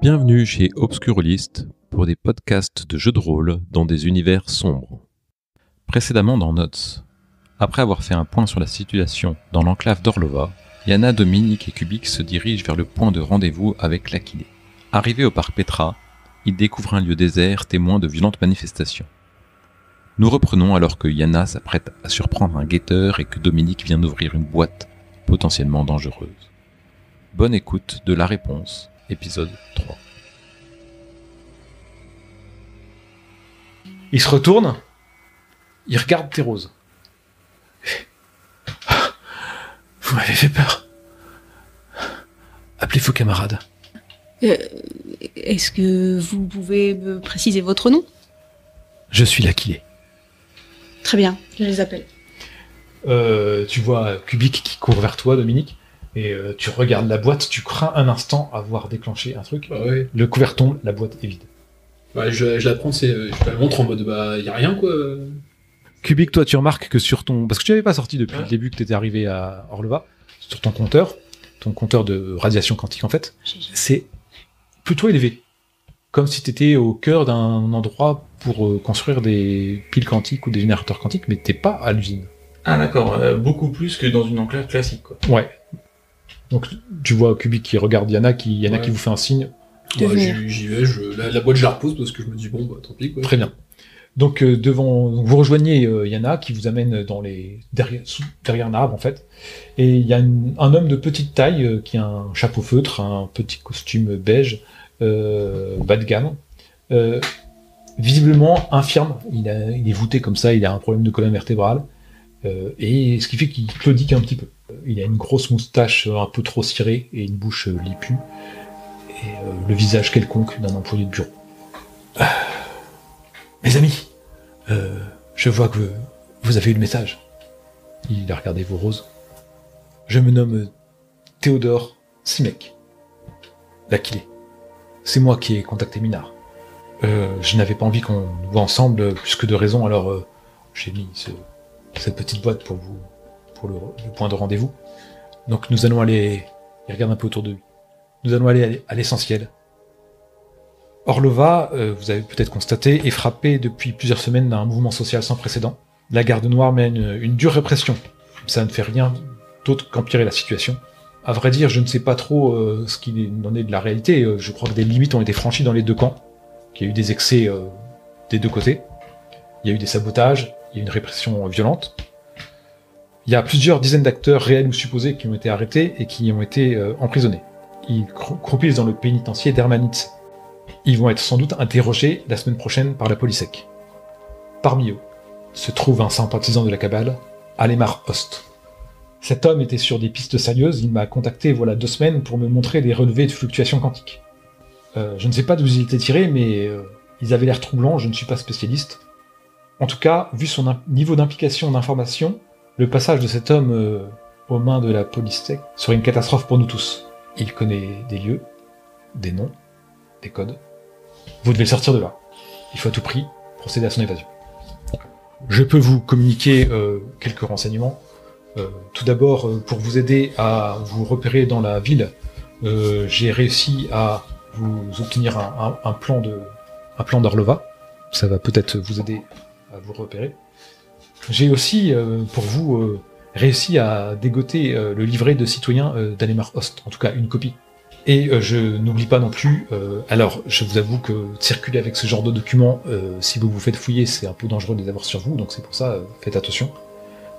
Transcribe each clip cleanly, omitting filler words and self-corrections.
Bienvenue chez Obscurlist pour des podcasts de jeux de rôle dans des univers sombres. Précédemment dans Notes, après avoir fait un point sur la situation dans l'enclave d'Orlova, Yana, Dominique et Kubik se dirigent vers le point de rendez-vous avec l'Aquilée. Arrivés au parc Petra, ils découvrent un lieu désert témoin de violentes manifestations. Nous reprenons alors que Yana s'apprête à surprendre un guetteur et que Dominique vient d'ouvrir une boîte potentiellement dangereuse. Bonne écoute de La Réponse, épisode 3. Il se retourne, il regarde Thérose. Vous m'avez fait peur. Appelez vos camarades. Est-ce que vous pouvez me préciser votre nom ? Je suis l'Aquilée. Très bien, je les appelle. Tu vois Kubik qui court vers toi, Dominique, et tu regardes la boîte, tu crains un instant avoir déclenché un truc. Bah ouais. Le couvert tombe, la boîte est vide. Bah, je la prends, je te la montre en mode y a rien quoi. Kubik, toi tu remarques que sur ton... Parce que tu n'avais pas sorti depuis le début que tu étais arrivé à Orlova, sur ton compteur de radiation quantique en fait, c'est plutôt élevé. Comme si tu étais au cœur d'un endroit pour construire des piles quantiques ou des générateurs quantiques, mais t'es pas à l'usine. Ah d'accord, beaucoup plus que dans une enclave classique quoi. Ouais. Donc tu vois Kubik qui regarde Yana qui vous fait un signe. Bah, j'y vais, la boîte je la repose parce que je me dis bon bah tant pis quoi. Très bien. Donc vous rejoignez Yana qui vous amène derrière un arbre en fait. Et il y a un homme de petite taille qui a un chapeau feutre, un petit costume beige, bas de gamme. Visiblement infirme, il est voûté comme ça, il a un problème de colonne vertébrale. Et ce qui fait qu'il claudique un petit peu. Il a une grosse moustache un peu trop cirée et une bouche lipue. Et le visage quelconque d'un employé de bureau. Mes amis, je vois que vous avez eu le message. Il a regardé vos roses. Je me nomme Théodore Simek, l'Aquilée. C'est moi qui ai contacté Minard. Je n'avais pas envie qu'on nous voit ensemble plus que de raison, alors j'ai mis cette petite boîte pour vous, pour le point de rendez-vous. Donc nous allons aller... Il regarde un peu autour de lui. Nous allons aller à l'essentiel. Orlova, vous avez peut-être constaté, est frappée depuis plusieurs semaines d'un mouvement social sans précédent. La Garde Noire mène une dure répression. Ça ne fait rien d'autre qu'empirer la situation. À vrai dire, je ne sais pas trop ce qu'il en est de la réalité. Je crois que des limites ont été franchies dans les deux camps. Qu'il y a eu des excès des deux côtés. Il y a eu des sabotages, il y a eu une répression violente. Il y a plusieurs dizaines d'acteurs réels ou supposés qui ont été arrêtés et qui ont été emprisonnés. Ils croupissent dans le pénitencier d'Hermanitz. Ils vont être sans doute interrogés la semaine prochaine par la Polysec. Parmi eux se trouve un sympathisant de la cabale, Alemar Ost. Cet homme était sur des pistes sérieuses, il m'a contacté voilà 2 semaines pour me montrer des relevés de fluctuations quantiques. Je ne sais pas d'où ils étaient tirés, mais ils avaient l'air troublants, je ne suis pas spécialiste. En tout cas, vu son niveau d'implication d'information, le passage de cet homme aux mains de la Polysec serait une catastrophe pour nous tous. Il connaît des lieux, des noms, des codes. Vous devez sortir de là. Il faut à tout prix procéder à son évasion. Je peux vous communiquer quelques renseignements. Tout d'abord, pour vous aider à vous repérer dans la ville, j'ai réussi à vous obtenir un plan d'Orlova. Ça va peut-être vous aider à vous repérer. J'ai aussi, pour vous, réussi à dégoter le livret de citoyen d'Alemar Ost, en tout cas une copie. Et je n'oublie pas non plus, alors je vous avoue que circuler avec ce genre de documents, si vous vous faites fouiller, c'est un peu dangereux de les avoir sur vous, donc c'est pour ça, faites attention.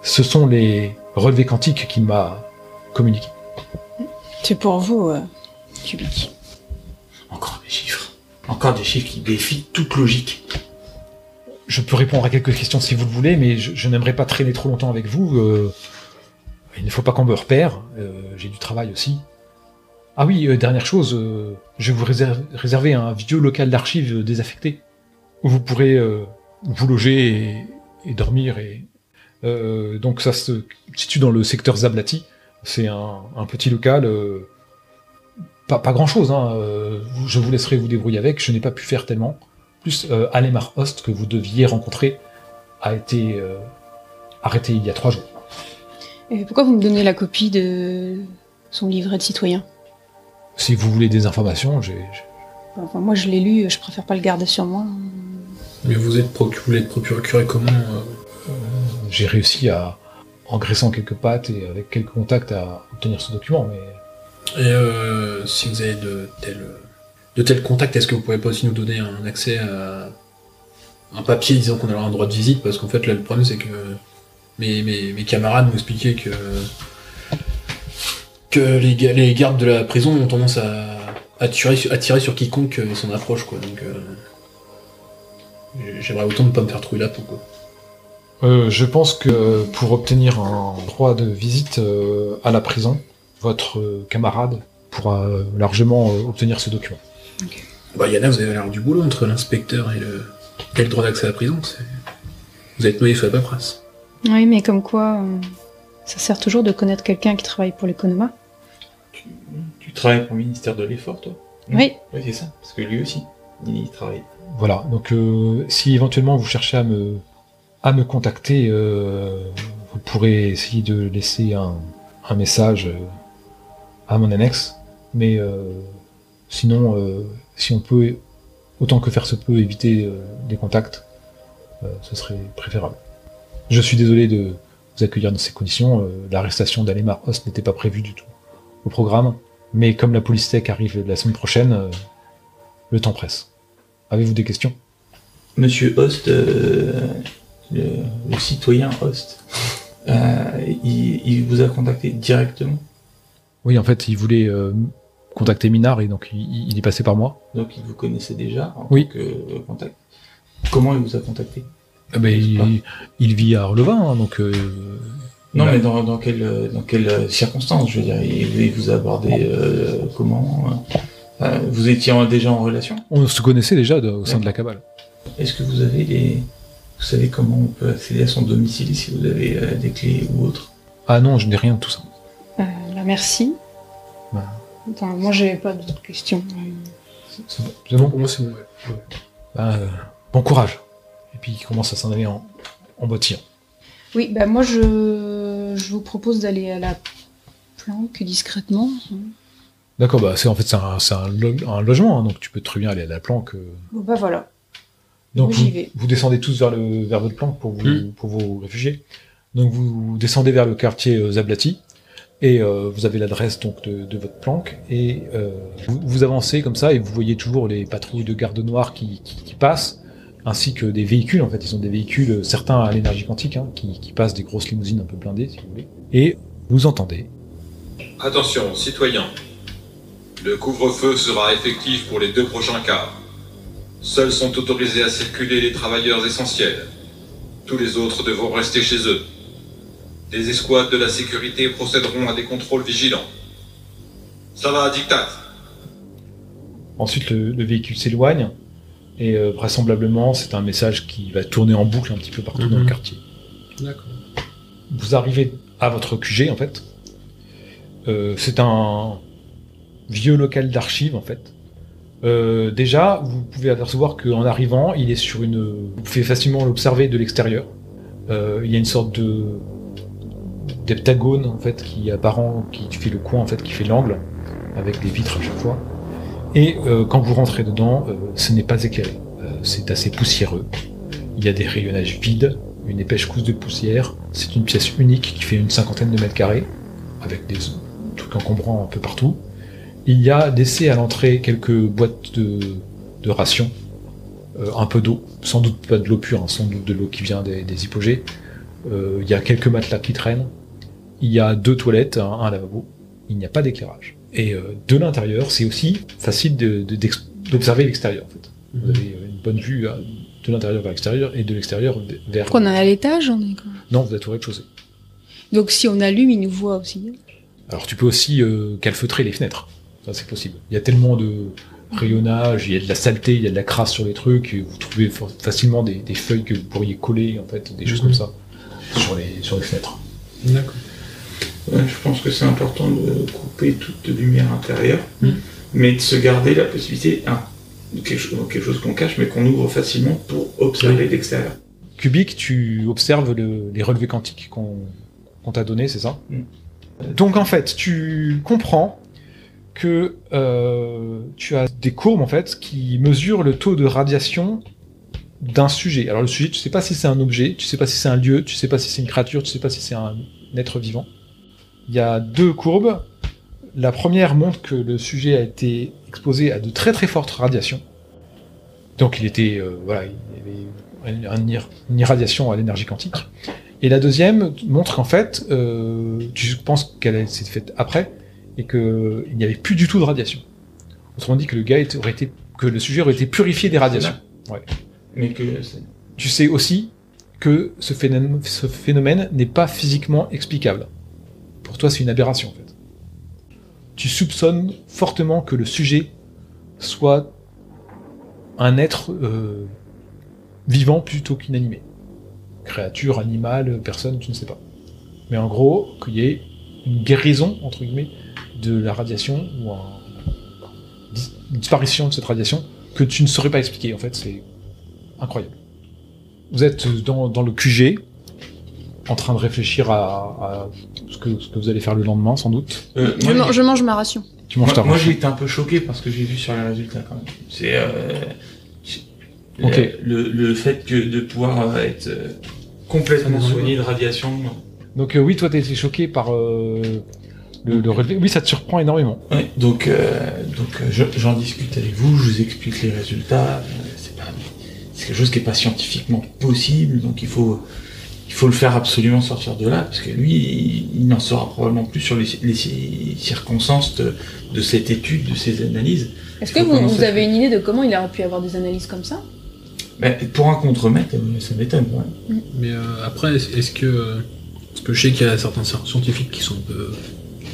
Ce sont les relevés quantiques qu'il m'a communiqués. C'est pour vous, Kubik. Encore des chiffres qui défient toute logique. Je peux répondre à quelques questions si vous le voulez, mais je n'aimerais pas traîner trop longtemps avec vous. Il ne faut pas qu'on me repère, j'ai du travail aussi. Ah oui, dernière chose, je vais vous réserver un vieux local d'archives désaffecté, où vous pourrez vous loger et dormir. Donc ça se situe dans le secteur Zablati, c'est un petit local, pas grand-chose, hein, je vous laisserai vous débrouiller avec, je n'ai pas pu faire tellement. Plus Alemar Ost, que vous deviez rencontrer, a été arrêté il y a 3 jours. Et pourquoi vous me donnez la copie de son livret de citoyen ? Si vous voulez des informations, j'ai Enfin, moi, je l'ai lu, je préfère pas le garder sur moi. Mais vous voulez être procuré comment J'ai réussi à, en graissant quelques pattes et avec quelques contacts, à obtenir ce document, mais... Et si vous avez de tels contacts, est-ce que vous pouvez pas aussi nous donner un accès à un papier disant qu'on a un droit de visite? Parce qu'en fait, là, le problème, c'est que mes camarades m'ont expliqué que les gardes de la prison ont tendance à tirer sur quiconque s'en approche, quoi. Donc, j'aimerais autant ne pas me faire trouver la peau, quoi. Je pense que pour obtenir un droit de visite à la prison, votre camarade pourra largement obtenir ce document. Ok. Bah, Yana, vous avez l'air du boulot entre l'inspecteur et le droit d'accès à la prison. Vous êtes noyé sous la paperasse. Oui, mais comme quoi, ça sert toujours de connaître quelqu'un qui travaille pour l'économa. Tu travailles pour le ministère de l'Effort, toi? Oui. Oui, c'est ça, parce que lui aussi, il travaille. Voilà, donc si éventuellement vous cherchez à me contacter, vous pourrez essayer de laisser un message à mon annexe, mais sinon, si on peut, autant que faire se peut, éviter des contacts, ce serait préférable. Je suis désolé de vous accueillir dans ces conditions, l'arrestation d'Alemar Host n'était pas prévue du tout au programme, mais comme la police tech arrive la semaine prochaine, le temps presse. Avez-vous des questions? Monsieur Host, le citoyen Host, il vous a contacté directement? Oui, en fait, il voulait contacter Minard et donc il est passé par moi. Donc il vous connaissait déjà en Oui. tant que contact. Comment il vous a contacté? Il vit à Relevin, hein, donc... Non, mais dans quelles circonstances, je veux dire, il vous a abordé comment vous étiez déjà en relation? On se connaissait déjà au sein de la cabale. Est-ce que vous avez vous savez comment on peut accéder à son domicile si vous avez des clés ou autre? Ah non, je n'ai rien de tout ça. Bah, merci. Bah. Enfin, moi, j'avais pas d'autres questions. C'est bon? Pour moi, c'est bon, ouais. Bon courage. Et puis il commence à s'en aller en bottillon. Oui, bah moi, je vous propose d'aller à la planque discrètement. D'accord, bah c'est un logement, hein, donc tu peux très bien aller à la planque. Bon, bah voilà. Donc Moi, j'y vais. vous descendez tous vers votre planque pour vous réfugier. Donc vous descendez vers le quartier Zablati et vous avez l'adresse donc de votre planque et vous avancez comme ça et vous voyez toujours les patrouilles de garde noirs qui passent, ainsi que des véhicules. En fait, ils ont des véhicules, certains à l'énergie quantique, hein, qui passent, des grosses limousines un peu blindées, si vous voulez. Et vous entendez. Attention, citoyens. Le couvre-feu sera effectif pour les 2 prochains quarts. Seuls sont autorisés à circuler les travailleurs essentiels. Tous les autres devront rester chez eux. Des escouades de la sécurité procéderont à des contrôles vigilants. Ça va, dictate. Ensuite, le véhicule s'éloigne, et vraisemblablement, c'est un message qui va tourner en boucle un petit peu partout dans le quartier. D'accord. Vous arrivez à votre QG, en fait. C'est un vieux local d'archives, en fait. Déjà, vous pouvez apercevoir qu'en arrivant, il est sur vous pouvez facilement l'observer de l'extérieur. Il y a une sorte d'heptagone, en fait, qui est apparent, qui fait le coin, en fait, qui fait l'angle, avec des vitres à chaque fois. Et quand vous rentrez dedans, ce n'est pas éclairé. C'est assez poussiéreux. Il y a des rayonnages vides, une épaisse couche de poussière. C'est une pièce unique qui fait une 50aine de mètres carrés, avec des trucs encombrants un peu partout. Il y a laissé à l'entrée quelques boîtes de rations, un peu d'eau, sans doute pas de l'eau pure, hein, sans doute de l'eau qui vient des hypogées. Il y a quelques matelas qui traînent. Il y a 2 toilettes, un lavabo. Il n'y a pas d'éclairage. Et de l'intérieur, c'est aussi facile d'observer l'extérieur, en fait. Vous avez une bonne vue de l'intérieur vers l'extérieur et de l'extérieur vers... Pourquoi on est à l'étage, on est quoi? Non, vous êtes au rez-de-chaussée. Donc si on allume, il nous voit aussi. Alors tu peux aussi calfeutrer les fenêtres. Ça, c'est possible. Il y a tellement de rayonnage, il y a de la saleté, il y a de la crasse sur les trucs, et vous trouvez facilement des feuilles que vous pourriez coller, en fait, des choses comme ça, sur les fenêtres. D'accord. Je pense que c'est important de couper toute lumière intérieure, mais de se garder la possibilité, de quelque chose qu'on cache, mais qu'on ouvre facilement pour observer l'extérieur. Cubic, tu observes les relevés quantiques qu'on t'a donnés, c'est ça? Donc en fait, tu comprends que tu as des courbes en fait qui mesurent le taux de radiation d'un sujet. Alors le sujet, tu sais pas si c'est un objet, tu sais pas si c'est un lieu, tu sais pas si c'est une créature, tu sais pas si c'est un être vivant. Il y a 2 courbes. La première montre que le sujet a été exposé à de très très fortes radiations. Donc il était, il y avait une irradiation à l'énergie quantique. Et la deuxième montre qu'en fait, tu penses qu'elle s'est faite après, et qu'il n'y avait plus du tout de radiation. Autrement dit que le sujet aurait été purifié des radiations. Ouais. Mais que Tu sais aussi que ce phénomène n'est pas physiquement explicable. Pour toi, c'est une aberration en fait. Tu soupçonnes fortement que le sujet soit un être vivant plutôt qu'inanimé. Créature, animal, personne, tu ne sais pas. Mais en gros, qu'il y ait une guérison, entre guillemets, de la radiation, ou une disparition de cette radiation, que tu ne saurais pas expliquer. En fait, c'est incroyable. Vous êtes dans le QG, en train de réfléchir à ce que vous allez faire le lendemain, sans doute. Je mange ma ration. Tu manges ta Moi, ration. j'ai été un peu choqué parce que j'ai vu sur les résultats quand même. C'est Ok. le fait de pouvoir être complètement soigné de radiation. Donc oui, toi, t'as été choqué par le relevé. Oui, ça te surprend énormément. Ouais, donc j'en discute avec vous, je vous explique les résultats. C'est quelque chose qui n'est pas scientifiquement possible, donc il faut le faire absolument sortir de là, parce que lui, il n'en saura probablement plus sur les circonstances de cette étude, de ces analyses. Est-ce que vous avez une idée de comment il aurait pu avoir des analyses comme ça? Mais pour un contremaître, ça m'étonne. Ouais. Mais après, est-ce que... Parce que je sais qu'il y a certains scientifiques qui sont un peu...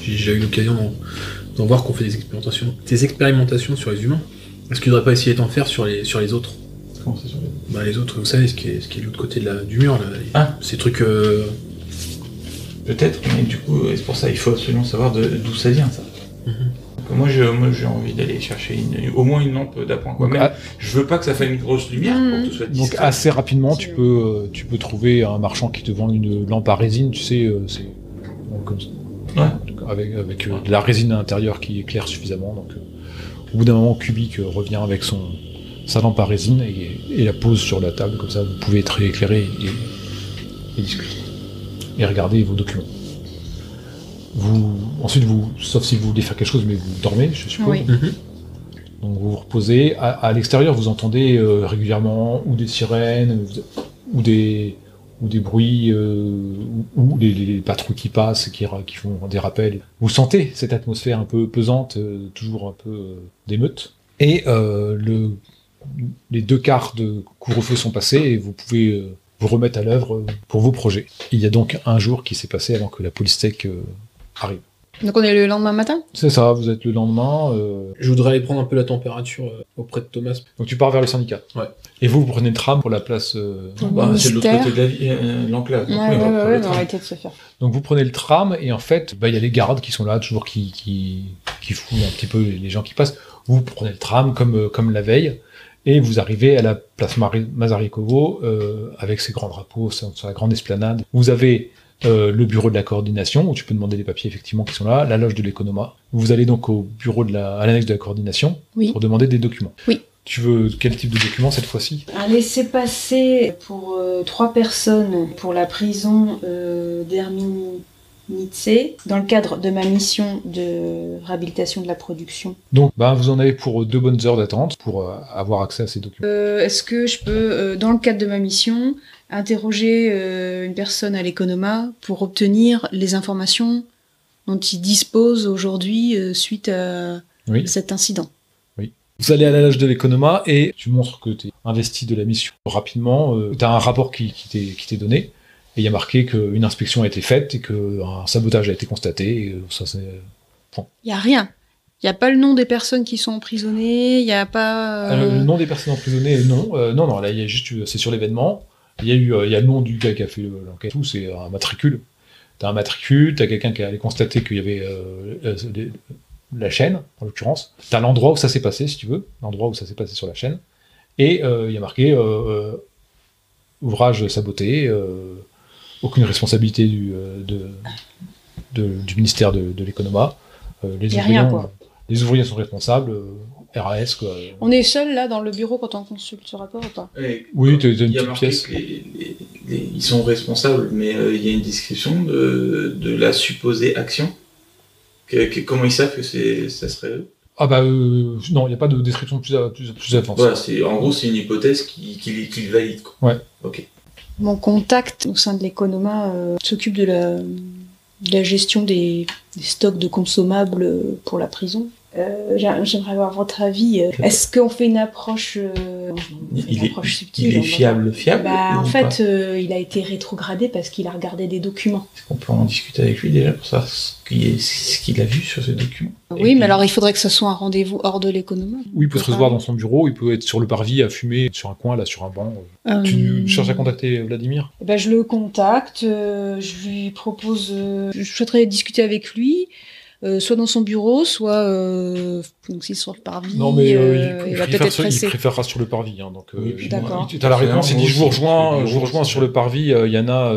J'ai déjà eu l'occasion d'en voir qu'on fait des expérimentations sur les humains. Est-ce qu'il ne devrait pas essayer d'en faire sur les autres? Comment ça sur les... Les autres, vous savez, ce qui est de l'autre côté du mur, là. Ces trucs... Peut-être, mais du coup, c'est pour ça il faut absolument savoir d'où ça vient, ça. Donc, moi, j'ai envie d'aller chercher au moins une lampe d'appoint. Quoi. Même, je veux pas que ça fasse une grosse lumière pour que tout soit discret. Donc assez rapidement, tu peux trouver un marchand qui te vend une lampe à résine, tu sais, c'est comme ça. Ouais. Avec de la résine à l'intérieur qui éclaire suffisamment. Donc, au bout d'un moment, Kubik revient avec sa lampe à résine et la pose sur la table, comme ça vous pouvez être éclairé et discuter. Et regarder vos documents. Ensuite, sauf si vous voulez faire quelque chose, mais vous dormez, je suppose. Oui. Donc vous vous reposez. À l'extérieur, vous entendez régulièrement ou des sirènes, ou des bruits, ou les patrouilles qui passent, qui font des rappels. Vous sentez cette atmosphère un peu pesante, toujours un peu d'émeute. Et les 2 quarts de couvre-feu sont passés et vous pouvez vous remettre à l'œuvre pour vos projets. Il y a donc un jour qui s'est passé avant que la police tech arrive. Donc on est le lendemain matin? C'est ça, vous êtes le lendemain. Je voudrais aller prendre un peu la température auprès de Thomas. Donc tu pars vers le syndicat. Ouais. Et vous prenez le tram pour la place... C'est de l'autre côté de l'enclave. Ouais, on va arrêter de se faire. Donc vous prenez le tram et en fait, il y a les gardes qui sont là, toujours qui fouillent un petit peu les gens qui passent. Vous prenez le tram comme la veille et vous arrivez à la place Mazarikovo avec ses grands drapeaux sur la grande esplanade. Vous avez le bureau de la coordination où tu peux demander les papiers effectivement qui sont là, la loge de l'économa. Vous allez donc au bureau à l'annexe de la coordination pour demander des documents. Oui. Tu veux quel type de document cette fois-ci? Un laissez-passer pour 3 personnes pour la prison d'Herminitse dans le cadre de ma mission de réhabilitation de la production. Donc vous en avez pour 2 bonnes heures d'attente pour avoir accès à ces documents. Est-ce que je peux, dans le cadre de ma mission, interroger une personne à l'économa pour obtenir les informations dont il dispose aujourd'hui suite à cet incident? Vous allez à la loge de l'économa et tu montres que tu es investi de la mission rapidement. Tu as un rapport qui t'est donné et il y a marqué qu'une inspection a été faite et qu'un sabotage a été constaté. Et ça, c'est... Il n'y a rien. Il n'y a pas le nom des personnes qui sont emprisonnées, il n'y a pas... Le nom des personnes emprisonnées, non. Non, là, il y a juste... C'est sur l'événement. Il y a le nom du gars qui a fait l'enquête. Tout, c'est un matricule. Tu as un matricule, tu as quelqu'un qui allait constater qu'il y avait... la chaîne, en l'occurrence. T'as l'endroit où ça s'est passé, si tu veux, l'endroit où ça s'est passé sur la chaîne. Et il y a marqué ouvrage saboté, aucune responsabilité du ministère de l'économa. Il n'y a rien, quoi. Les ouvriers sont responsables, RAS, quoi. On est seul là dans le bureau quand on consulte ce rapport ou pas? Oui, t'as une Il y a petite marqué pièce. que ils sont responsables, mais il y a une description de la supposée action. Comment ils savent que ça serait eux? Ah bah non, il n'y a pas de description plus avancée. Voilà, en gros, c'est une hypothèse qu'ils valident. Quoi. Ouais. Ok. Mon contact au sein de l'Economa s'occupe de la gestion des stocks de consommables pour la prison. J'aimerais avoir votre avis. Est-ce qu'on fait une approche, subtile? Il est fiable. Bah, en ou fait, pas il a été rétrogradé parce qu'il a regardé des documents. Est-ce qu'on peut en discuter avec lui déjà pour savoir ce qu'il a vu sur ces documents? Oui, mais alors il faudrait que ce soit un rendez-vous hors de l'Economa. Oui, il peut se recevoir dans son bureau, il peut être sur le parvis à fumer sur un coin, là, sur un banc. Tu cherches à contacter Vladimir? Ben, je le contacte, je lui propose... je souhaiterais discuter avec lui, soit dans son bureau, soit donc, s'il est sur le parvis. Non, mais il va peut-être être il pressé. préférera sur le parvis. Hein, donc, Oui, puis d'accord. Tu as la réponse, il dit je vous rejoins c'est sur le parvis, Yana,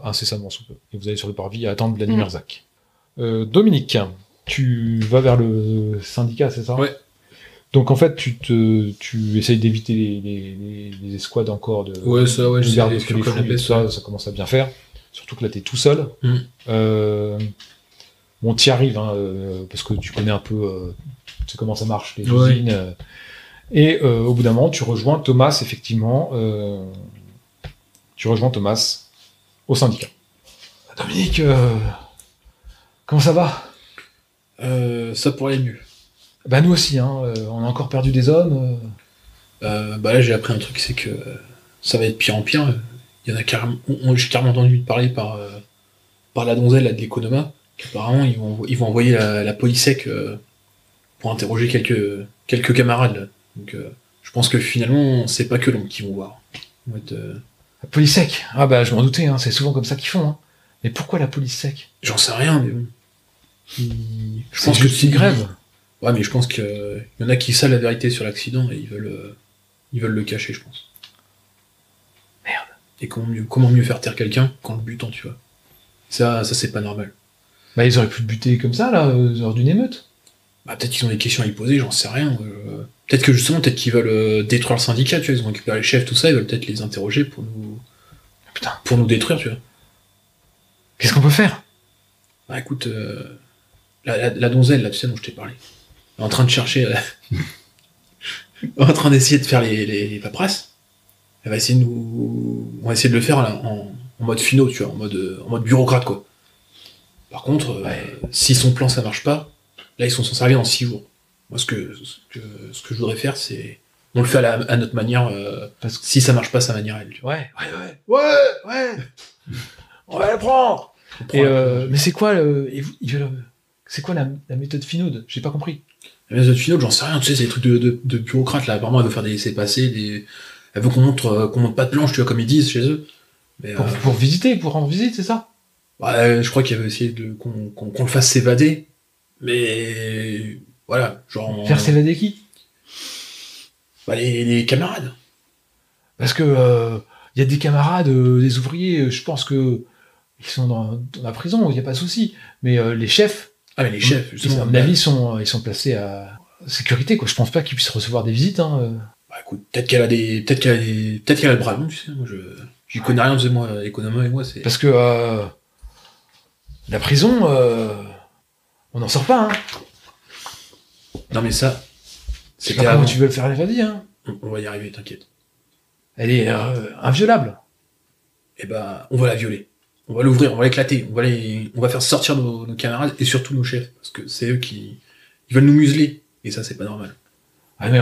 incessamment sous peu. Et vous allez sur le parvis à attendre Vladimir Zach. Dominique, tu vas vers le syndicat, c'est ça? Ouais. Donc en fait, tu essayes d'éviter les escouades encore de Ouais, ça, ouais, de je garde sais, que les comme fouilles, la tout ça, ça commence à bien faire. Surtout que là, t'es tout seul. Bon, t'y arrives, hein, parce que tu connais un peu, tu sais comment ça marche, les Ouais. usines. Et au bout d'un moment, tu rejoins Thomas, effectivement. Tu rejoins Thomas au syndicat. Dominique, comment ça va? Ça pourrait aller mieux. Bah nous aussi, hein, on a encore perdu des hommes. Bah là, j'ai appris un truc, c'est que ça va être pire en pire. Il y en a carrément, j'ai carrément entendu parler par la donzelle là, de l'Economa, qu'apparemment ils vont envoyer la police sec pour interroger quelques camarades. Là. Donc je pense que finalement, c'est pas que l'homme qu'ils vont voir. Ils vont être, La police sec. Ah bah je m'en doutais, hein, c'est souvent comme ça qu'ils font. Hein. Mais pourquoi la police sec? j'en sais rien, mais bon. Je pense que c'est une grève. Ouais, mais je pense qu'il y en a qui savent la vérité sur l'accident et ils veulent le cacher, je pense. Merde. Et comment mieux faire taire quelqu'un qu'en le butant, tu vois. Ça c'est pas normal. Bah ils auraient pu le buter comme ça, là, lors d'une émeute. Bah, peut-être qu'ils ont des questions à lui poser, j'en sais rien. Peut-être que justement, peut-être qu'ils veulent détruire le syndicat, tu vois, ils ont récupéré les chefs, tout ça, ils veulent peut-être les interroger pour nous détruire, tu vois. Qu'est-ce qu'on peut faire? Bah écoute, la donzelle, là, tu sais, dont je t'ai parlé, elle est en train de chercher, en train d'essayer de faire les paperasses. Elle va essayer on va essayer de le faire là, en mode finaux, tu vois, en mode bureaucrate, quoi. Par contre, si son plan ça marche pas, là ils sont censés arriver dans 6 jours. Moi ce que je voudrais faire, c'est on le fait à notre manière, Parce que... si ça marche pas sa manière à elle. Tu vois. Ouais. On va le prendre. Et mais c'est quoi c'est quoi la méthode Finaude? J'ai pas compris. La méthode finaux, j'en sais rien, tu sais, c'est des trucs de bureaucrate là. Apparemment, elle veut faire des laissez-passer, elle veut qu'on monte pas de planche, tu vois, comme ils disent chez eux. Mais, Pour visiter, pour rendre visite, c'est ça? je crois qu'il avait essayé qu'on le fasse s'évader, mais voilà, genre. Faire s'évader qui? Bah, les camarades. Parce que y a des camarades, des ouvriers, je pense que ils sont dans la prison, il y a pas de souci. Mais les chefs, Ah, mais les chefs, justement. à mon avis, ils sont placés à sécurité, quoi. Je pense pas qu'ils puissent recevoir des visites. Hein. Bah, écoute, peut-être qu'elle a le bras long, tu sais. Moi, je connais rien, tu sais, moi, Economa et moi, c'est. Parce que la prison, on n'en sort pas. Hein. Non, mais ça. Je sais C'était pas comment avant. tu veux le faire l'évader. Hein. On va y arriver, t'inquiète. Elle est inviolable. Et bah, on va la violer. On va l'ouvrir, on va l'éclater, on va faire sortir nos camarades et surtout nos chefs. Parce que c'est eux qui. Ils veulent nous museler. Et ça, c'est pas normal. Ah mais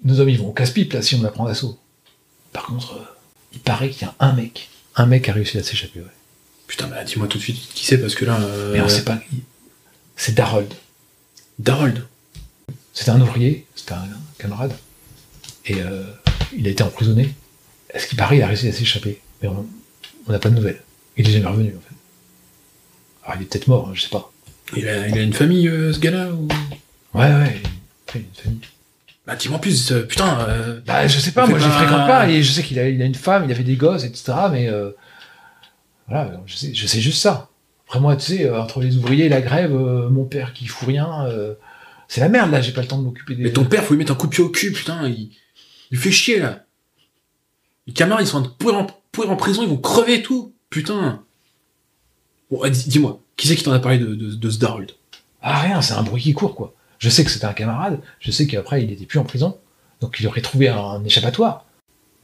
nos hommes ils vont au casse-pipe là si on la prend d'assaut. Par contre, il paraît qu'il y a un mec a réussi à s'échapper. Ouais. Putain, bah, dis-moi tout de suite qui c'est, parce que là. Mais on sait pas qui. C'est Darold. Darold. C'était un ouvrier, c'était un camarade. Et il a été emprisonné. Est-ce qu'il paraît il a réussi à s'échapper? Mais on n'a pas de nouvelles. Il est jamais revenu en fait. Alors il est peut-être mort, hein, je sais pas. Il a une famille, ce gars-là ou... Ouais, il a une famille. Bah, dis-moi plus, putain. Bah je sais pas, moi je les fréquente pas et je sais qu'il a une femme, il avait des gosses, etc. Mais voilà, je sais juste ça. Vraiment, tu sais, entre les ouvriers et la grève, mon père qui fout rien, c'est la merde là, j'ai pas le temps de m'occuper des... Mais ton père, faut lui mettre un coup de pied au cul, putain, il fait chier là. Les camarades, ils sont en train de pourrir en prison, ils vont crever et tout, putain. Bon, dis-moi, qui c'est qui t'en a parlé de ce Darold? Ah rien, c'est un bruit qui court quoi. Je sais que c'était un camarade, je sais qu'après il était plus en prison, donc il aurait trouvé un échappatoire.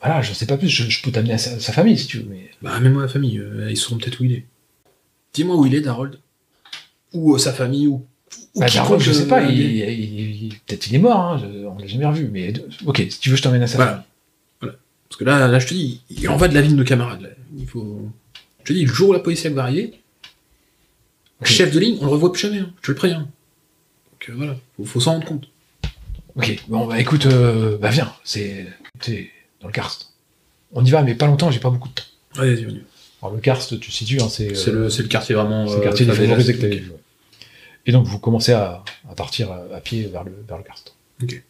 Voilà, je sais pas plus, je peux t'amener à sa famille si tu veux, mais... Bah, mets-moi la famille, ils sauront peut-être où il est. Dis-moi où il est, Darold. Ou sa famille, ou Bah, Darold, je sais pas, peut-être il est mort, hein, on l'a jamais revu, mais ok, si tu veux je t'emmène à sa famille. Voilà. Parce que là, je te dis, il en va de la vie de nos camarades, là. Il faut... Je te dis, le jour où la police va arriver, le chef de ligne, on le revoit plus jamais, hein, je te le préviens. Donc voilà, faut s'en rendre compte. Ok, bon bah écoute, bah viens, t'es dans le karst. On y va, mais pas longtemps, j'ai pas beaucoup de temps. Allez, vas-y, on y va. Alors le karst, tu situes, hein, c'est le quartier vraiment... c'est le quartier favelas, défavorisé que t'avais ok. vu. Ouais. Et donc vous commencez à partir à pied vers le karst. Ok.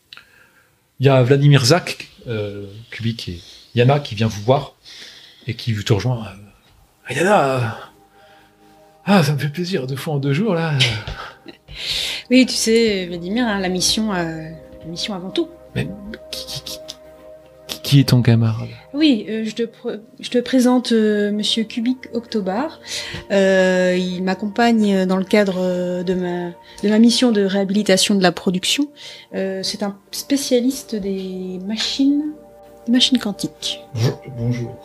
Il y a Vladimir Zak, Kubik et Yana qui vient vous voir et qui te rejoint. Yana, ça me fait plaisir, 2 fois en 2 jours là. Oui, tu sais, Vladimir, hein, la mission avant tout. Mais qui est ton camarade? Oui, je te présente Monsieur Kubik Octobar. Il m'accompagne dans le cadre de ma mission de réhabilitation de la production. C'est un spécialiste des machines quantiques. Bonjour.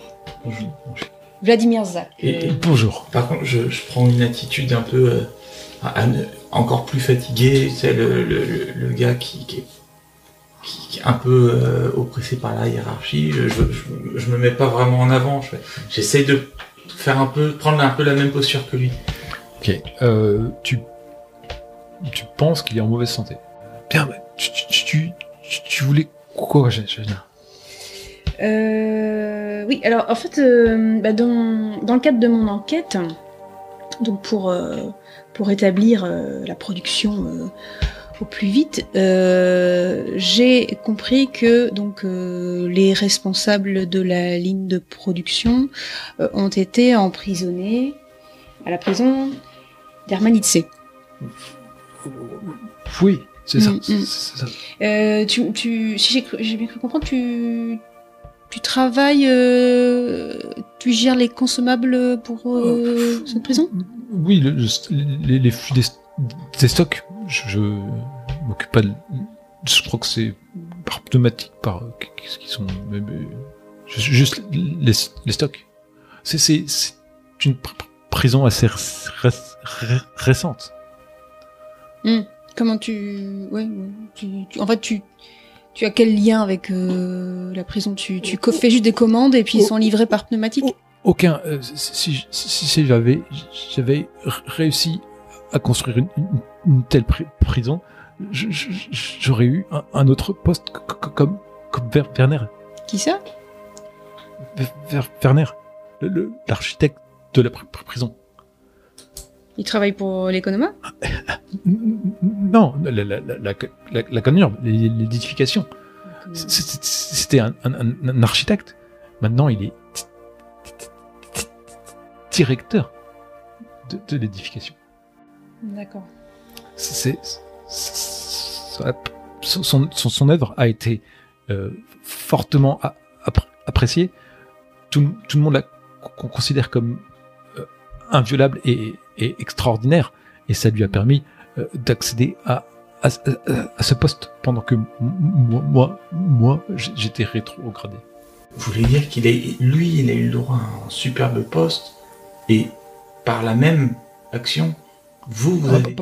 Vladimir Zak. Et Bonjour. par contre, je prends une attitude un peu encore plus fatiguée. C'est le gars qui est un peu oppressé par la hiérarchie. Je me mets pas vraiment en avant. J'essaie de prendre un peu la même posture que lui. Ok. Tu penses qu'il est en mauvaise santé. Bien, bah, tu voulais quoi, Janina? Oui, alors en fait, dans le cadre de mon enquête, donc pour établir la production au plus vite, j'ai compris que donc les responsables de la ligne de production ont été emprisonnés à la prison d'Hermanitse. Oui, c'est ça. Mm, mm. C'est ça. Si j'ai bien cru comprendre, tu travailles, tu gères les consommables pour cette prison? Oui, les flux des stocks, je m'occupe pas de... Je crois que c'est par pneumatique, par... Qu'est-ce qu'ils sont... juste les stocks. C'est une prison assez récente. Comment en fait, tu as quel lien avec la prison? Tu fais juste des commandes et puis ils sont livrés par pneumatique? Aucun. Si j'avais réussi à construire une telle prison, j'aurais eu un autre poste comme Werner. Qui ça? Werner, l'architecte de la prison. Il travaille pour l'économa? Non, la conure, l'édification. C'était un architecte. Maintenant, il est directeur de l'édification. D'accord. Son œuvre a été fortement appréciée. Tout le monde la considère comme inviolable et extraordinaire, et ça lui a permis d'accéder à ce poste pendant que moi j'étais rétrogradé. Vous voulez dire qu'il a eu le droit à un superbe poste, et par la même action, vous avez...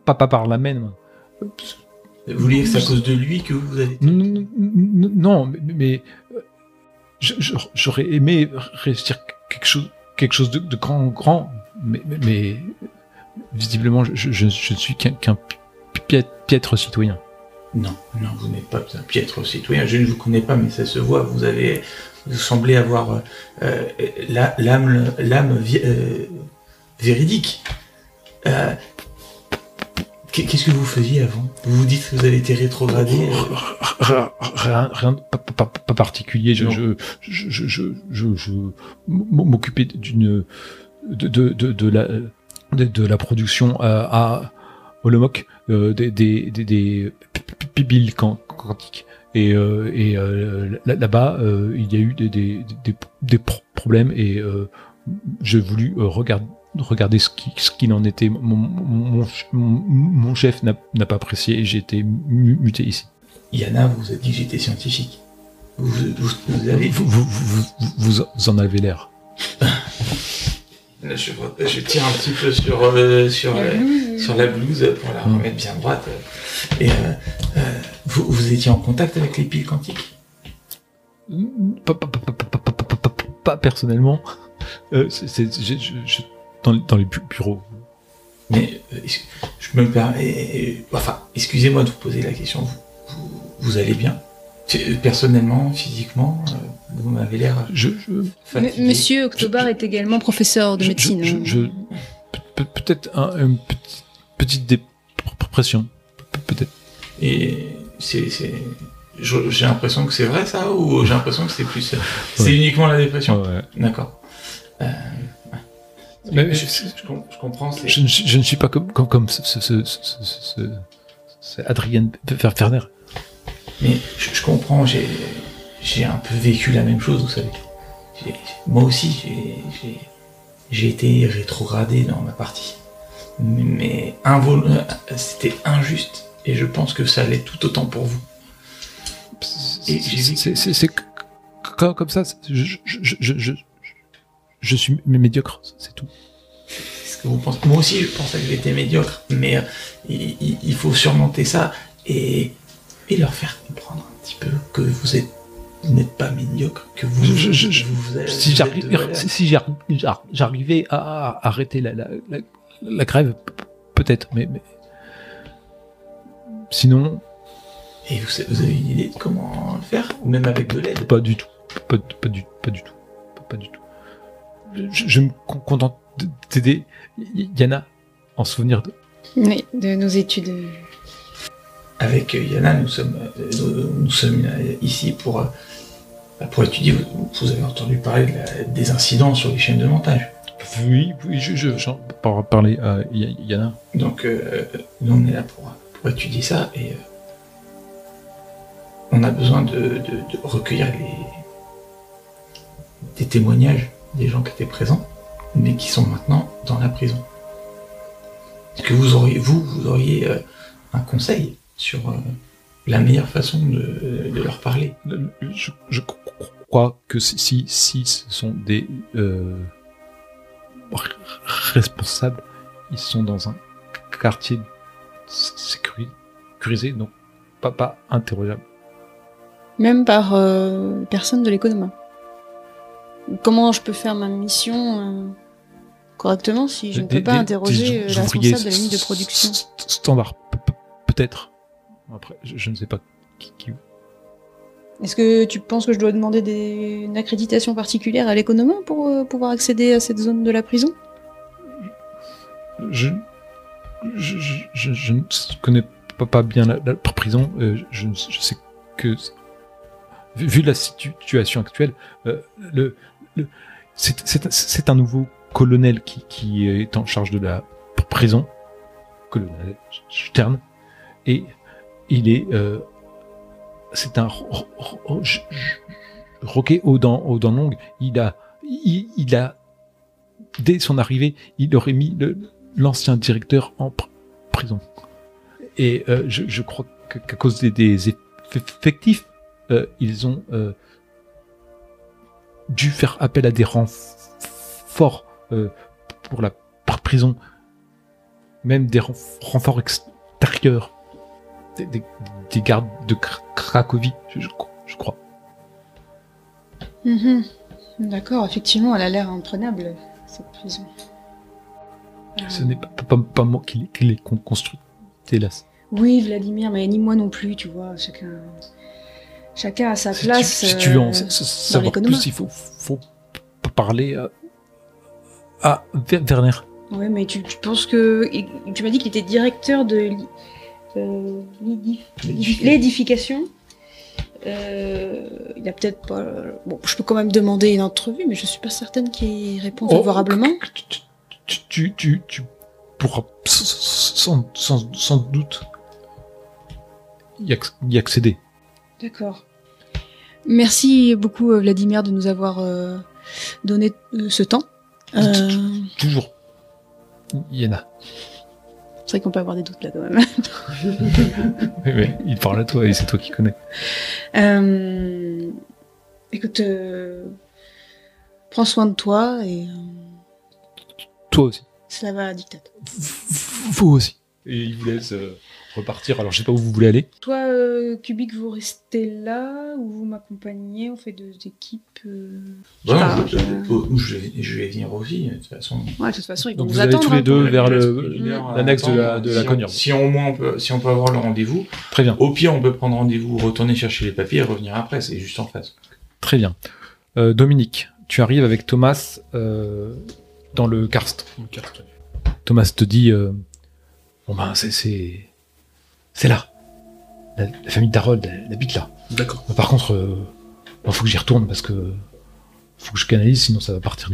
Pas par la même. Vous voulez dire que c'est à cause de lui que vous avez... Non, mais j'aurais aimé réussir quelque chose de grand, mais visiblement je ne suis qu'un piètre citoyen. Non, vous n'êtes pas un piètre citoyen. Je ne vous connais pas, mais ça se voit. Vous semblez avoir l'âme véridique. Qu'est-ce que vous faisiez avant? Vous vous dites que vous avez été rétrogradé? Rien pas particulier. Je m'occupais de la production à Olomouc des piles quantiques. Et là-bas, il y a eu des problèmes et j'ai voulu regarder ce qu'il en était. Mon chef n'a pas apprécié et j'ai été muté ici. Yana vous a dit que j'étais scientifique. Vous en avez l'air. Là, je tire un petit peu sur la blouse pour la remettre bien droite. Et vous étiez en contact avec les piles quantiques? Pas personnellement. Dans les bureaux. Mais je me permets. Enfin, excusez-moi de vous poser la question. Vous allez bien? Personnellement, physiquement, vous m'avez l'air fatigué. Monsieur Octobar est également professeur de médecine. Peut-être une petite dépression. Peut-être. Et j'ai l'impression que c'est vrai ça, ou j'ai l'impression que c'est plus... C'est uniquement la dépression? Ouais. D'accord. Mais je comprends. Je ne suis pas comme Adrien Ferner. Mais je comprends, j'ai un peu vécu la même chose, vous savez. Moi aussi, j'ai été rétrogradé dans ma partie. Mais c'était injuste, et je pense que ça l'est tout autant pour vous. C'est comme ça, je suis médiocre, c'est tout. Ce que vous pensez. Moi aussi, je pensais que j'étais médiocre, mais il faut surmonter ça et leur faire comprendre un petit peu que vous n'êtes pas médiocre, que si j'arrivais à arrêter la grève, peut-être, mais sinon. Et vous avez une idée de comment le faire, même avec de l'aide? Pas du tout. Je me contente d'aider Yana en souvenir de. Oui, de nos études. Avec Yana, nous sommes ici pour étudier. Vous avez entendu parler des incidents sur les chaînes de montage. Oui, j'en parlais à Yana. Donc, nous on est là pour étudier ça et on a besoin de recueillir des témoignages des gens qui étaient présents, mais qui sont maintenant dans la prison. Est-ce que vous auriez un conseil sur la meilleure façon de leur parler? Je crois que si ce sont des responsables, ils sont dans un quartier sécurisé, donc pas interrogeable. Même par personne de l'économie. Comment je peux faire ma mission correctement si je ne peux pas interroger le responsable de la ligne de production? Standard, peut-être. Après, je ne sais pas qui. Est-ce que tu penses que je dois demander une accréditation particulière à l'économie pour pouvoir accéder à cette zone de la prison? Je ne connais pas bien la prison. Je sais que, vu la situation actuelle, c'est un nouveau colonel qui est en charge de la prison, colonel Stern, et il est c'est un roquet aux dents longues. Il a dès son arrivée, il aurait mis l'ancien directeur en prison. Et je crois qu'à cause des effectifs, ils ont dû faire appel à des renforts pour la prison, même des renforts extérieurs, des gardes de Cracovie, je crois. D'accord, effectivement, elle a l'air imprenable, cette prison. Ce n'est pas moi qui l'ai construite, hélas. Oui, Vladimir, mais ni moi non plus, tu vois, chacun a sa place. Si tu veux en savoir plus, il faut parler à Werner. Oui, mais tu penses que... Tu m'as dit qu'il était directeur de l'édification. Il y a peut-être pas... Bon, je peux quand même demander une entrevue, mais je suis pas certaine qu'il réponde favorablement. Tu pourras sans doute y accéder. D'accord. Merci beaucoup, Vladimir, de nous avoir donné ce temps. Toujours. Yana. C'est vrai qu'on peut avoir des doutes là quand même. Oui, il parle à toi et c'est toi qui connais. Écoute, prends soin de toi et Toi aussi. cela va, dictat. Vous aussi. Et il vous laisse repartir. Alors je sais pas où vous voulez aller. Toi, Kubik, vous restez là ou vous m'accompagnez? On fait deux équipes. Je vais venir aussi, de toute façon. Ouais, de toute façon, ils vont Donc nous vous allez attendre. tous les deux vers Une heure l'annexe de à la attendre. cognure. Si on peut avoir le rendez-vous, Très bien. au pire, on peut prendre rendez-vous, retourner chercher les papiers et revenir après, c'est juste en face. Très bien. Dominique, tu arrives avec Thomas dans le karst. Thomas te dit bon ben c'est là. La famille d'Harold, elle habite là. D'accord. Par contre, faut que j'y retourne parce que faut que je canalise, sinon ça va partir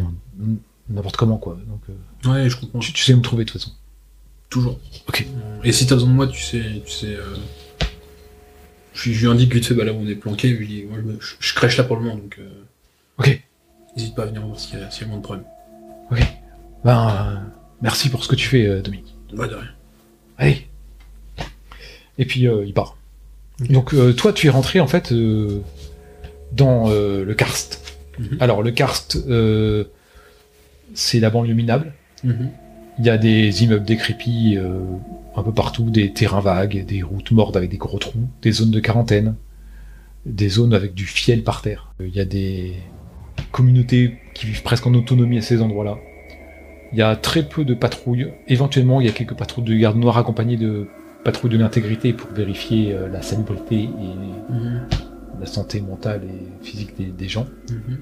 n'importe comment quoi. Donc Ouais, je comprends. tu sais où me trouver de toute façon. Toujours. Ok. Et si t'as besoin de moi, tu sais. Je lui indique vite fait bah là où on est planqué, je lui dis, moi je crèche là pour le moment, donc Ok. n'hésite pas à venir voir s'il y a moins de problèmes. Ok. Ben merci pour ce que tu fais, Dominique. Ouais, de rien. Allez. Et puis il part. Donc toi tu es rentré en fait dans le karst. Mhm. Alors le karst c'est la banlieue minable. Mhm. Il y a des immeubles décrépits un peu partout, des terrains vagues, des routes mortes avec des gros trous, des zones de quarantaine, des zones avec du fiel par terre. Il y a des communautés qui vivent presque en autonomie à ces endroits-là. Il y a très peu de patrouilles. Éventuellement, il y a quelques patrouilles de gardes noirs accompagnées de patrouilles de l'intégrité pour vérifier la salubrité et la santé mentale et physique des gens. Mhm.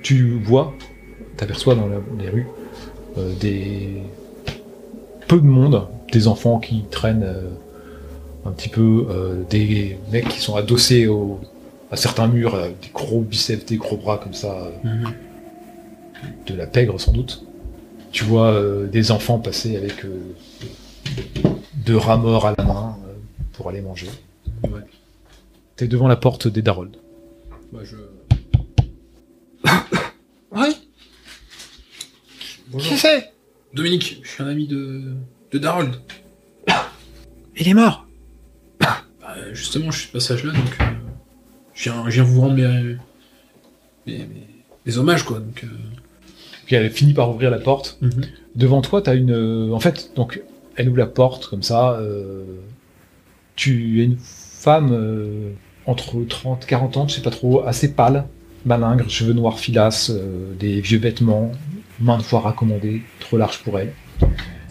Tu vois, t'aperçois dans les rues peu de monde, des enfants qui traînent un petit peu, des mecs qui sont adossés à certains murs, des gros biceps, des gros bras comme ça, de la pègre sans doute. Tu vois des enfants passer avec 2 rats morts à la main pour aller manger. Ouais. T'es devant la porte des Darold. Bah je. Ouais. Bonjour. Qui c'est? Dominique, je suis un ami de Darold. Il est mort. Bah, justement, je suis de passage là, donc je viens vous rendre mes hommages, quoi. Donc, Puis elle finit par ouvrir la porte. Devant toi, t'as une... en fait, donc, elle ouvre la porte, comme ça. Tu es une femme entre 30 et 40 ans, je sais pas trop, assez pâle, malingre, cheveux noirs filasses, des vieux vêtements, main de fois raccommodée, trop large pour elle.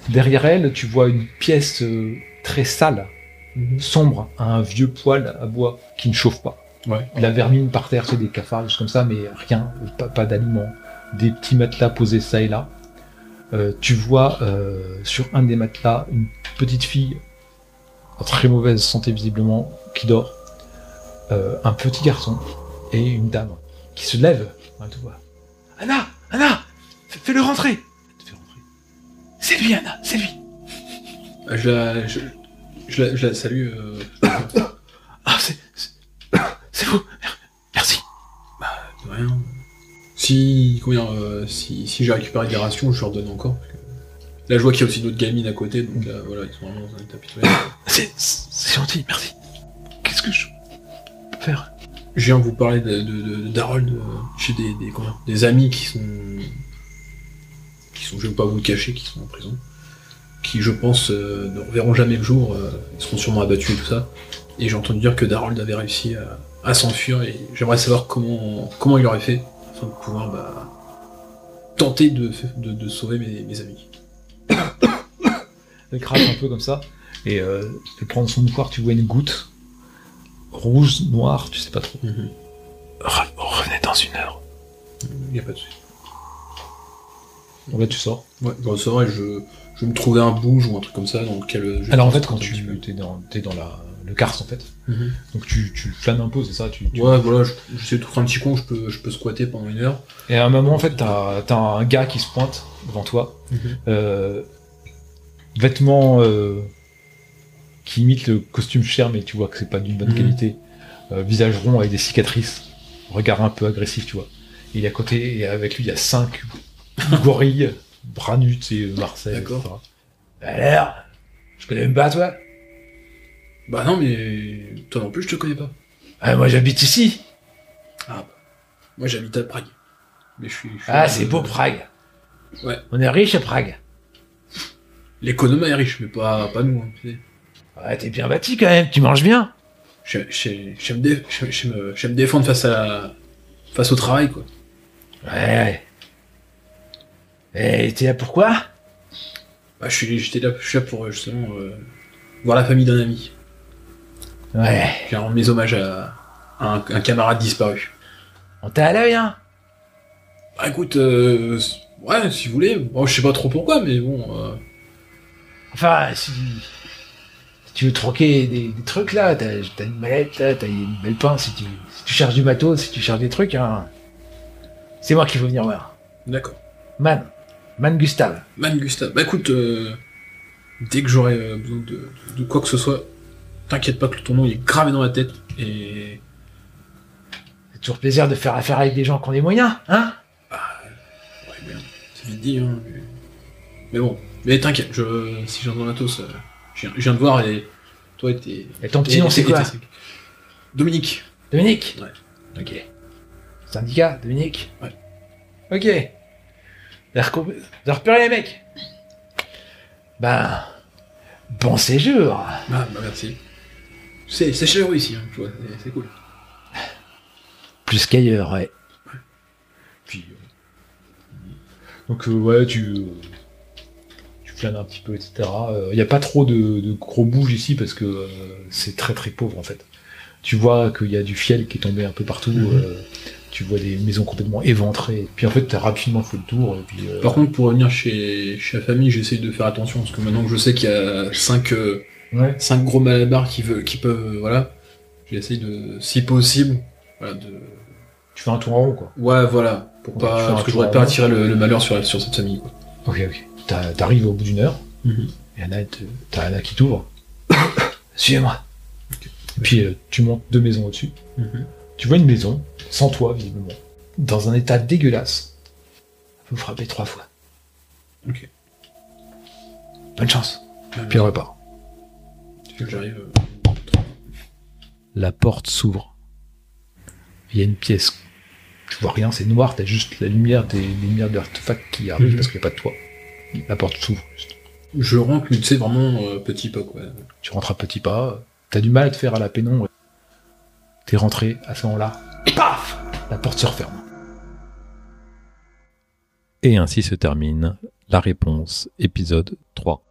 Derrière elle, tu vois une pièce très sale, sombre, un vieux poêle à bois qui ne chauffe pas. Ouais. La vermine par terre, c'est des cafards, des choses comme ça, mais rien, pas d'aliments. Des petits matelas posés ça et là. Tu vois sur un des matelas une petite fille en très mauvaise santé visiblement qui dort, un petit garçon et une dame qui se lève. Ouais, tu vois. Anna, fais-le rentrer. Elle te fait rentrer. C'est lui, Anna, c'est lui. Je la salue. Ah, c'est vous. Merci. De rien. Si j'ai récupéré des rations, je leur donne encore. Parce que... Là, je vois qu'il y a aussi d'autres gamines à côté, donc voilà, ils sont vraiment dans un état pitoyable. C'est gentil, merci. Qu'est-ce que je peux faire? Je viens vous parler de Darold. J'ai des amis qui sont, je vais pas vous le cacher, qui sont en prison, qui, je pense, ne reverront jamais le jour. Ils seront sûrement abattus et tout ça. Et j'ai entendu dire que Darold avait réussi à s'enfuir, et j'aimerais savoir comment il aurait fait afin de pouvoir tenter de sauver mes amis. Elle crache un peu comme ça, et elle prend son mouchoir, tu vois une goutte rouge, noire, tu sais pas trop. Revenez dans 1 heure. Il n'y a pas de souci. Donc là tu sors. Ouais, je ressors et je vais me trouver un bouge ou un truc comme ça dans lequel je... Alors en fait quand t'es dans le Kars en fait. Donc tu flânes un peu, c'est ça. Ouais, voilà, j'essaie de trouver un petit coin où je peux squatter pendant 1 heure. Et à un moment en fait, t'as un gars qui se pointe devant toi, vêtements qui imitent le costume cher, mais tu vois que c'est pas d'une bonne qualité. Visage rond avec des cicatrices, regard un peu agressif, tu vois. Et il est à côté, et avec lui il y a 5 gorilles, bras nus, tu sais, Marseille, D'accord. etc. Alors, je connais même pas toi. Bah non, mais toi non plus, je te connais pas. Ah, moi j'habite ici. Ah, moi j'habite à Prague. Mais je suis C'est beau Prague. Ouais. On est riche à Prague. L'économie est riche, mais pas nous. Hein, tu sais. Ouais, t'es bien bâti quand même, tu manges bien. J'aime me défendre face au travail, quoi. Ouais. Et t'es là pourquoi? Bah, je suis là pour justement voir la famille d'un ami. Ouais. Je viens rendre mes hommages à un camarade disparu. On t'a à l'œil, hein? Bah écoute, ouais, si vous voulez. Bon, je sais pas trop pourquoi, mais bon. Enfin, si tu veux troquer des trucs là, t'as une mallette là, t'as une belle pince, si tu cherches du matos, si tu cherches des trucs, hein, c'est moi qui veux venir voir. D'accord. Man Gustave. Man Gustave. Bah écoute, dès que j'aurai besoin de quoi que ce soit, t'inquiète pas que ton nom il est gravé dans la tête et. C'est toujours plaisir de faire affaire avec des gens qui ont des moyens, hein? Ouais, merde. C'est vite dit, hein. Mais bon. Mais t'inquiète, si j'ai un matos, je viens de voir et toi et tes. Et ton petit nom c'est quoi? Dominique. Dominique? Ouais. Ok. Syndicat, Dominique? Ouais. Ok. T'as repéré les mecs? Ben. Bon séjour. Ah, bah merci. C'est chaleureux ici, hein, tu vois, c'est cool. Plus qu'ailleurs, ouais. Puis. Donc, ouais, tu flânes un petit peu, etc. Il n'y a pas trop de gros bouges ici parce que c'est très très pauvre en fait. Tu vois qu'il y a du fiel qui est tombé un peu partout. Tu vois des maisons complètement éventrées. Puis en fait, t'as rapidement fait le tour. Et puis, Par contre, pour revenir chez la famille, j'essaye de faire attention parce que maintenant que je sais qu'il y a 5 gros malabars qui peuvent, voilà, j'essaye de, si possible, voilà, tu fais un tour en rond, quoi. Ouais, voilà, pour pas, parce que je voudrais pas attirer le malheur sur cette famille, quoi. Ok. T'arrives au bout d'une heure. T'as Anna qui t'ouvre. Suivez-moi. Okay. Et puis tu montes 2 maisons au-dessus. Tu vois une maison, sans toit, visiblement, dans un état dégueulasse. Vous frappez 3 fois. Ok. Bonne chance. Puis on repart. J'arrive. La porte s'ouvre. Il y a une pièce. Tu vois rien, c'est noir, t'as juste la lumière des lumières de l'artefact qui arrivent parce qu'il n'y a pas de toit. La porte s'ouvre juste. Je rentre, mais tu sais, vraiment petit pas, quoi. Tu rentres à petits pas, t'as du mal à te faire à la pénombre. T'es rentré, à ce moment-là, paf! La porte se referme. Et ainsi se termine La Réponse, épisode 3.